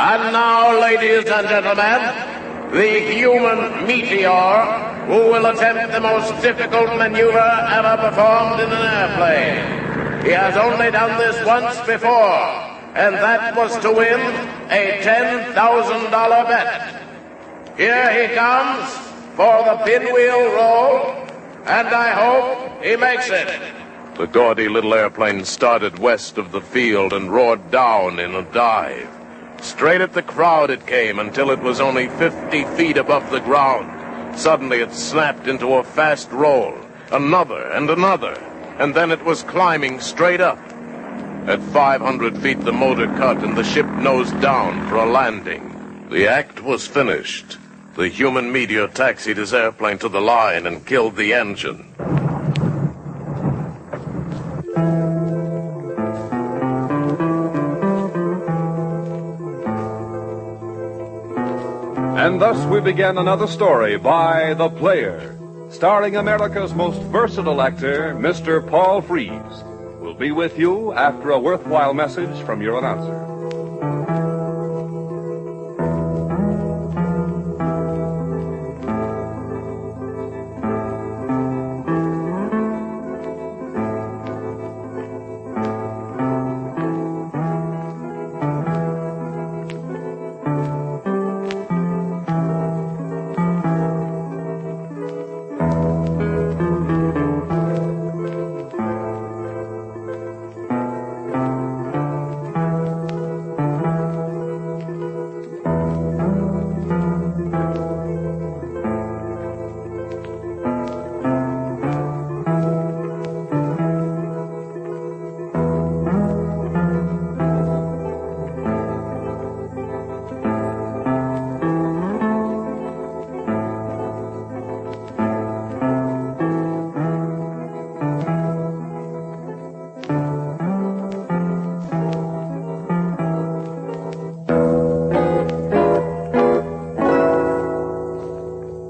And now, ladies and gentlemen, the human meteor who will attempt the most difficult maneuver ever performed in an airplane. He has only done this once before, and that was to win a $10,000 bet. Here he comes for the pinwheel roll, and I hope he makes it. The gaudy little airplane started west of the field and roared down in a dive. Straight at the crowd it came until it was only 50 feet above the ground. Suddenly it snapped into a fast roll, another and another, and then it was climbing straight up. At 500 feet the motor cut and the ship nosed down for a landing. The act was finished. The human meteor taxied his airplane to the line and killed the engine. And thus we begin another story by The Player, starring America's most versatile actor, Mr. Paul Frees. We'll be with you after a worthwhile message from your announcer.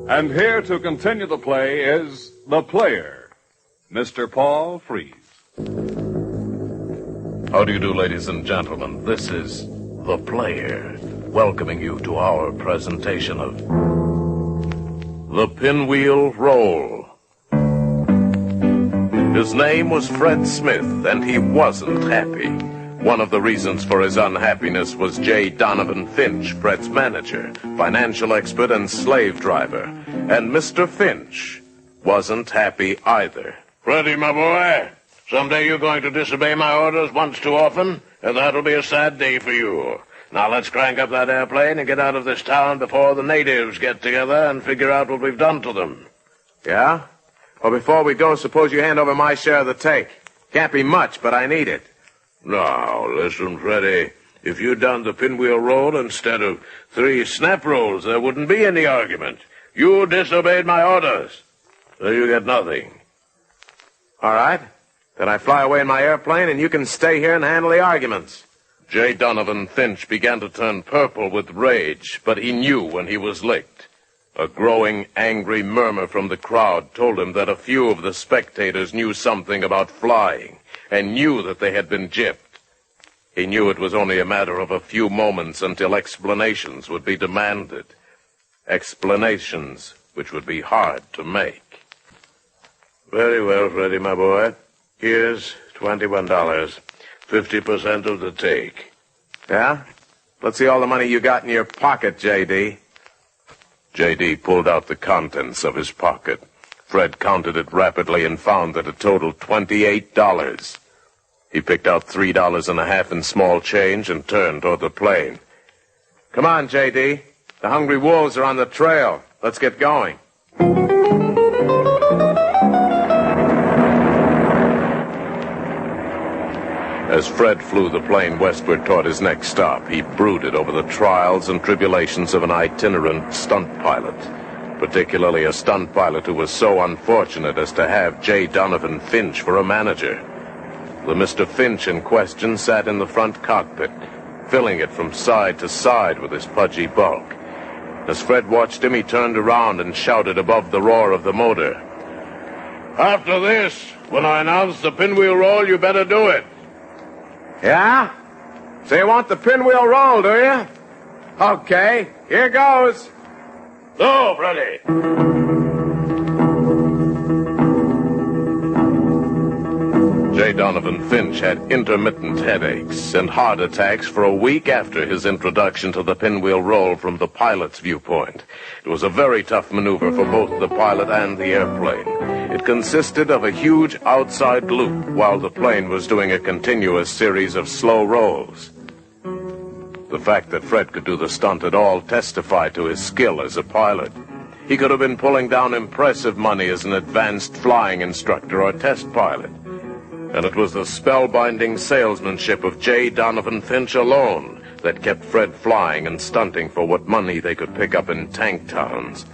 And here to continue the play is The Player, Mr. Paul Frees. How do you do, ladies and gentlemen? This is The Player, welcoming you to our presentation of The Pinwheel Roll. His name was Fred Smith, and he wasn't happy. One of the reasons for his unhappiness was J. Donovan Finch, Fred's manager, financial expert, and slave driver. And Mr. Finch wasn't happy either. Freddie, my boy, someday you're going to disobey my orders once too often, and that'll be a sad day for you. Now let's crank up that airplane and get out of this town before the natives get together and figure out what we've done to them. Yeah? Well, before we go, suppose you hand over my share of the take. Can't be much, but I need it. Now, listen, Freddie. If you'd done the pinwheel roll instead of 3 snap rolls, there wouldn't be any argument. You disobeyed my orders, so you get nothing. All right. Then I fly away in my airplane, and you can stay here and handle the arguments. J. Donovan Finch began to turn purple with rage, but he knew when he was licked. A growing, angry murmur from the crowd told him that a few of the spectators knew something about flying, and knew that they had been gypped. He knew it was only a matter of a few moments until explanations would be demanded. Explanations which would be hard to make. Very well, Freddie, my boy. Here's $21. 50% of the take. Yeah? Let's see all the money you got in your pocket, J.D. J.D. pulled out the contents of his pocket. Fred counted it rapidly and found that it totaled $28. He picked out $3.50 in small change and turned toward the plane. Come on, J.D. The hungry wolves are on the trail. Let's get going. As Fred flew the plane westward toward his next stop, he brooded over the trials and tribulations of an itinerant stunt pilot, particularly a stunt pilot who was so unfortunate as to have J. Donovan Finch for a manager. The Mr. Finch in question sat in the front cockpit, filling it from side to side with his pudgy bulk. As Fred watched him, he turned around and shouted above the roar of the motor. After this, when I announce the pinwheel roll, you better do it. Yeah? So you want the pinwheel roll, do you? Okay, here goes. No, Freddie. J. Donovan Finch had intermittent headaches and heart attacks for a week after his introduction to the pinwheel roll from the pilot's viewpoint. It was a very tough maneuver for both the pilot and the airplane. It consisted of a huge outside loop while the plane was doing a continuous series of slow rolls. The fact that Fred could do the stunt at all testified to his skill as a pilot. He could have been pulling down impressive money as an advanced flying instructor or test pilot. And it was the spellbinding salesmanship of J. Donovan Finch alone that kept Fred flying and stunting for what money they could pick up in tank towns.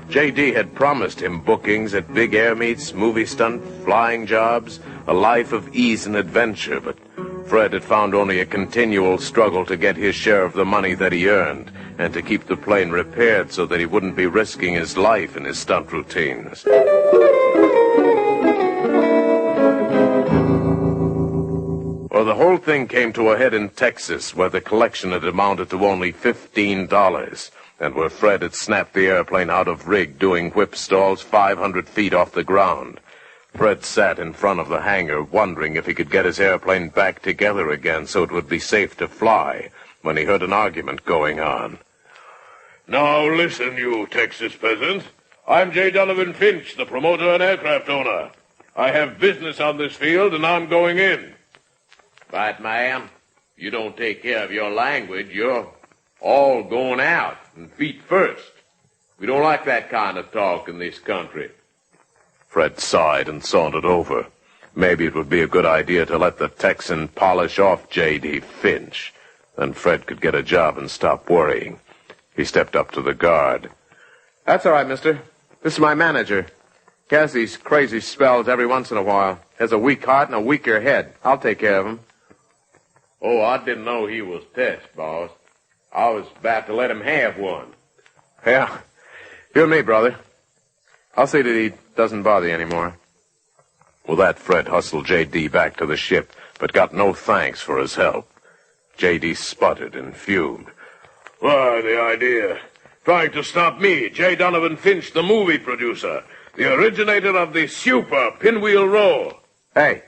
J.D. had promised him bookings at big air meets, movie stunt, flying jobs, a life of ease and adventure, but Fred had found only a continual struggle to get his share of the money that he earned and to keep the plane repaired so that he wouldn't be risking his life in his stunt routines. Well, the whole thing came to a head in Texas, where the collection had amounted to only $15, and where Fred had snapped the airplane out of rig doing whip stalls 500 feet off the ground. Fred sat in front of the hangar, wondering if he could get his airplane back together again so it would be safe to fly, when he heard an argument going on. Now listen, you Texas peasant. I'm J. Donovan Finch, the promoter and aircraft owner. I have business on this field, and I'm going in. But, ma'am, you don't take care of your language, you're all going out and feet first. We don't like that kind of talk in this country. Fred sighed and sauntered over. Maybe it would be a good idea to let the Texan polish off J.D. Finch. Then Fred could get a job and stop worrying. He stepped up to the guard. That's all right, mister. This is my manager. He has these crazy spells every once in a while. Has a weak heart and a weaker head. I'll take care of him. Oh, I didn't know he was test, boss. I was about to let him have one. Yeah, you and me, brother. I'll see that he doesn't bother you anymore. With that, Fred hustled J.D. back to the ship, but got no thanks for his help. J.D. sputtered and fumed. Why, the idea. Trying to stop me, J. Donovan Finch, the movie producer, the originator of the super pinwheel roll. Hey,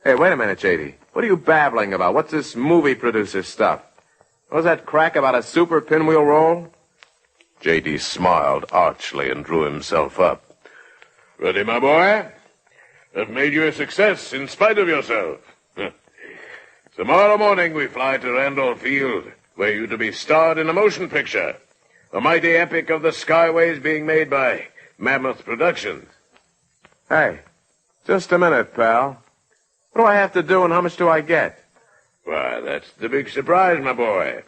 wait a minute, J.D. What are you babbling about? What's this movie producer stuff? What was that crack about a super pinwheel roll? J.D. smiled archly and drew himself up. Ready, my boy? I've made you a success in spite of yourself. Tomorrow morning we fly to Randolph Field, where you're to be starred in a motion picture. A mighty epic of the Skyways being made by Mammoth Productions. Hey, just a minute, pal. What do I have to do and how much do I get? Why, that's the big surprise, my boy.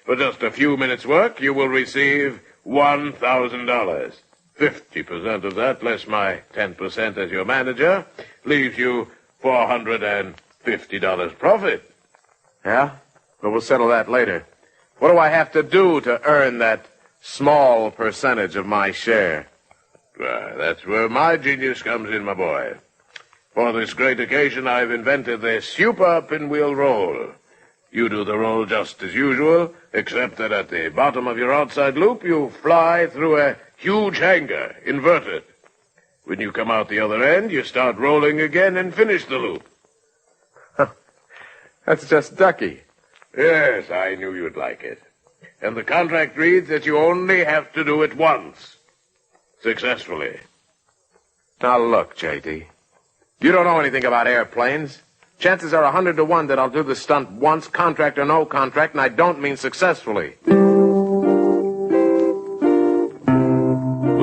For just a few minutes' work, you will receive $1,000. 50% of that, less my 10% as your manager, leaves you $450 profit. Yeah? But we'll settle that later. What do I have to do to earn that small percentage of my share? Why, that's where my genius comes in, my boy. For this great occasion, I've invented the super pinwheel roll. You do the roll just as usual, except that at the bottom of your outside loop, you fly through a huge hanger, inverted. When you come out the other end, you start rolling again and finish the loop. That's just ducky. Yes, I knew you'd like it. And the contract reads that you only have to do it once. Successfully. Now look, J.D. You don't know anything about airplanes. Chances are 100 to 1 that I'll do the stunt once, contract or no contract, and I don't mean successfully. The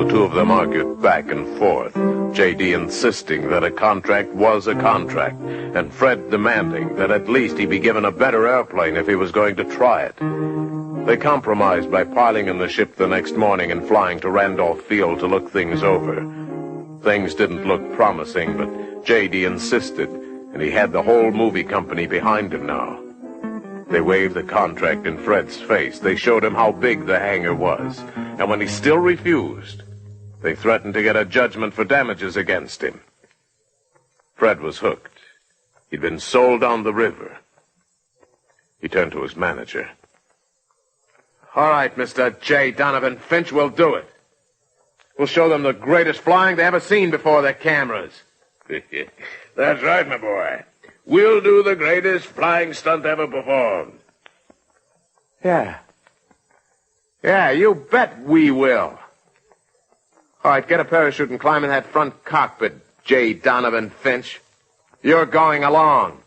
two of them argued back and forth, J.D. insisting that a contract was a contract, and Fred demanding that at least he be given a better airplane if he was going to try it. They compromised by piling in the ship the next morning and flying to Randolph Field to look things over. Things didn't look promising, but J.D. insisted, and he had the whole movie company behind him now. They waved the contract in Fred's face. They showed him how big the hangar was. And when he still refused, they threatened to get a judgment for damages against him. Fred was hooked. He'd been sold down the river. He turned to his manager. All right, Mr. J. Donovan Finch, we'll do it. We'll show them the greatest flying they ever seen before their cameras. That's right, my boy. We'll do the greatest flying stunt ever performed. Yeah. Yeah, you bet we will. All right, get a parachute and climb in that front cockpit, J. Donovan Finch. You're going along.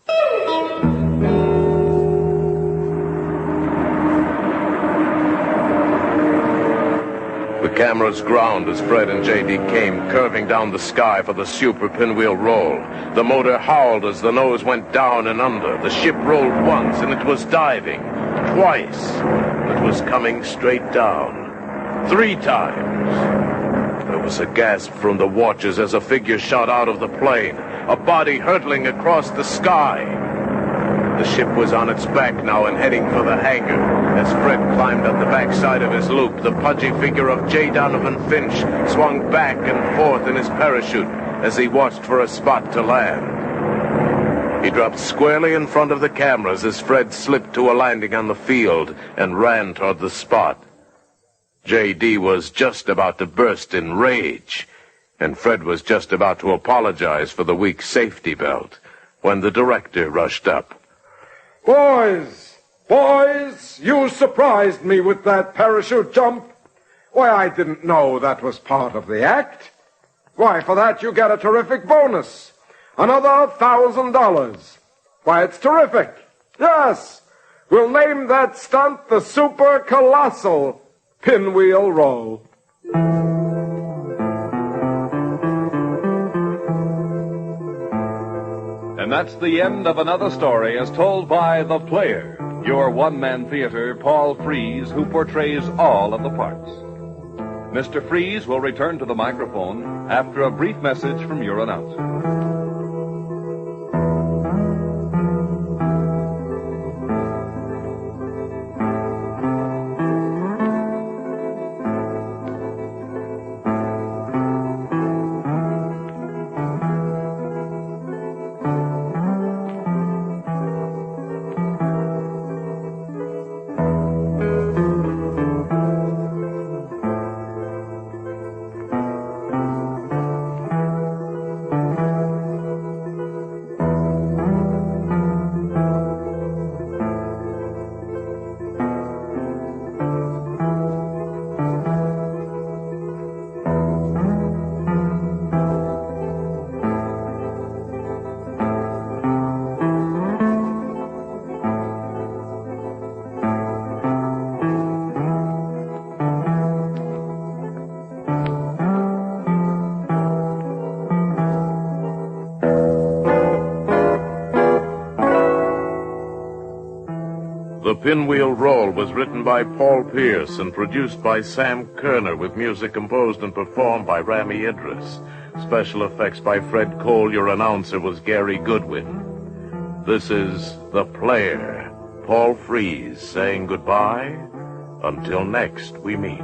The cameras ground as Fred and J.D. came curving down the sky for the super pinwheel roll. The motor howled as the nose went down and under. The ship rolled once, and it was diving. Twice, and it was coming straight down. 3 times. There was a gasp from the watchers as a figure shot out of the plane, a body hurtling across the sky. The ship was on its back now and heading for the hangar. As Fred climbed up the backside of his loop, the pudgy figure of J. Donovan Finch swung back and forth in his parachute as he watched for a spot to land. He dropped squarely in front of the cameras as Fred slipped to a landing on the field and ran toward the spot. J.D. was just about to burst in rage, and Fred was just about to apologize for the weak safety belt when the director rushed up. Boys, you surprised me with that parachute jump. Why, I didn't know that was part of the act. Why, for that you get a terrific bonus. Another $1,000. Why, it's terrific. Yes, we'll name that stunt the Super Colossal Pinwheel Roll. And that's the end of another story as told by The Player, your one-man theater, Paul Frees, who portrays all of the parts. Mr. Frees will return to the microphone after a brief message from your announcer. The Pinwheel Roll was written by Paul Pierce and produced by Sam Kerner with music composed and performed by Rami Idris. Special effects by Fred Cole. Your announcer was Gary Goodwin. This is The Player, Paul Frees saying goodbye until next we meet.